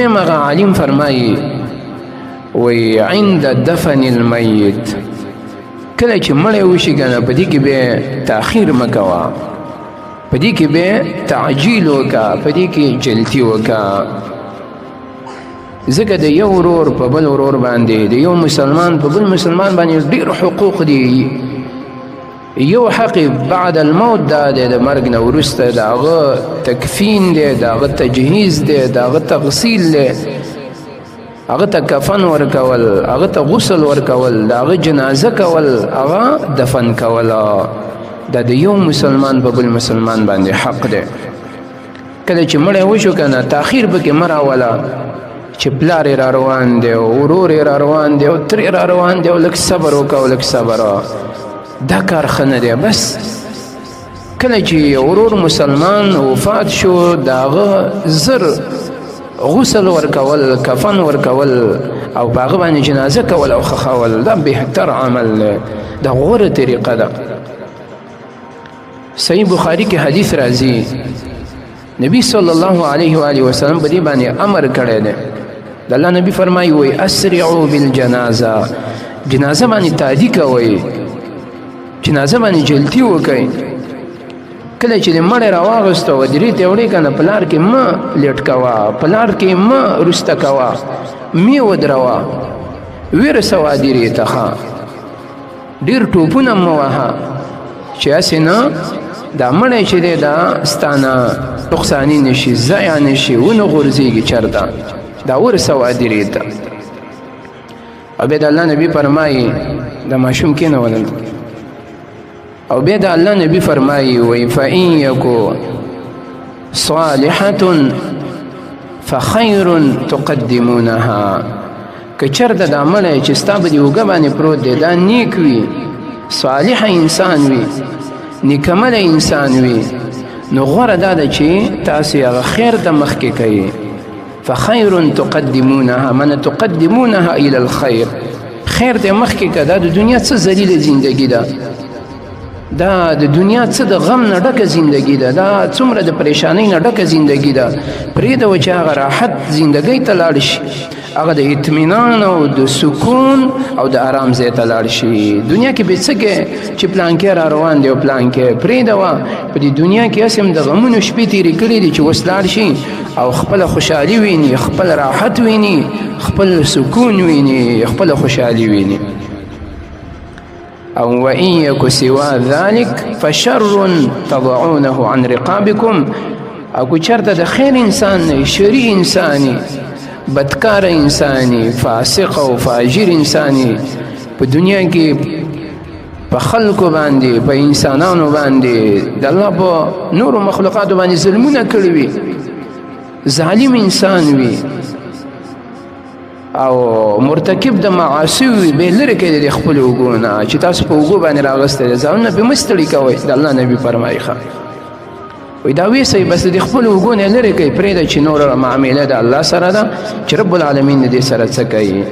دویم هغه عالم فرمایي وی عند دفن المیت کله چې مړی وشي که نه په دې کې بیا تاخیر مه کوه، په دې کې بیا تعجیل وکړه، په دې کې جلدي وکړه. ځکه د یو ورور په بل ورور باندې، د یو مسلمان په بل مسلمان باندې ډېر حقوق دي. یو حق بعد الموت دا دی، د مرګ نه وروسته د هغه تکفین دی، د هغه تجهیز دی، د هغه تغسیل دی، هغه ته کفن ورکول، هغه ته غسل ورکول، د هغه جنازه کول، هغه دفن کول. دا د یو مسلمان په بل مسلمان باندې حق دی. کله چې مړی وشو که نه تاخیر پکې مه راوله چې پلار یې را روان دی او ورور یې را روان دی او تر یې را روان دی او لږ صبر وکړه او لږ صبر. دا کار ښه نه دی. بس کله چې ورور مسلمان وفات شو د هغه زر غسل ورکول، کفن ورکول او په هغه باندې جنازه کول او خښول، دا بهتر عمل دی، دا غوره طریقه ده. صحیح بخاری کې حدیث راځي، نبی صلی الله علیه و آله وسلم په دې باندې امر کړی دی. د الله نبی فرمایي وی اسرعوا بالجنازه، جنازه باندې تادی کوئ، جنازه باندې جلدي وکئ. کله چې د مړی راواغسته و درې ته وړې که نه په لار کې مه لیټ کوه، په لار کې مه وروسته کوه، مې ودروه، ویرسوه درې ته ښه، ډېر ټوپونه مه وهه چې هسې نه دا مړی چې دی دا ستا نه نقصاني نشي، ضایع نشي، ونه غورځېږي چېرته، دا ورسوه درې ته. او بیا د الله نبي فرمایي دا ماشوم کېنولل او بیا د الله نبی فرمایي وی فإن یکو صالحة فخیر تقدمونها، که چېرته دا مړی چې ستا په دې اوږه باندې پروت دی دا نیک وي، صالح انسان وي، نیکمله انسان وي، نو غوره دا ده چې تاسې هغه خیر ته مخکې کوئ. فخیر تقدمونها من تقدمونها الى الخیر، خیر ته مخکې که. دا د دنیا څه ذلیله زندگی ده، دا د دنیا څه د غم نه ډکه زندگی ده، دا څومره د پریشانۍ نه ډکه زندگی ده. پرېږده چې هغه راحت زندګۍ ته لاړ شي، هغه د اطمینان او د سکون او د آرام ځای ته لاړ شي. دنیا کې به څه کې چې پلانکې را روان دی او پلانکې پرېږده. په دې دنیا کې هسې هم د غمونو شپې تېرې کړي دي چې اوس لاړ شي او خپله خوشحالي ویني، خپل راحت ویني، خپل سکون ویني، خپل خوشحالي ویني. او وإن يك سوا ذلك فشر تضعونه عن رقابكم، او که چېرته د خیر انسان نه، شري انساني، بدکار انساني، فاسق او فاجر انساني، په دنیا کې په خلکو باندې، په انسانانو باندې، د الله په نورو مخلوقاتو باندې ظلمونه کړي وي، ظالم انسان وي او مرتکب د معاصي وي، به لرې کړئ د خپلو اوږو نه چې تاسو په اوږو باندې راغستی دی، ځانونه پرې مه ستړي کوئ. د الله نبي فرمایي ښه وایي دا ویسئ، بس د خپلو اوږو نه لرې کړئ، پرېږده چې نوره معامله د الله سره ده چې رب العالمین د دې سره څه کوي.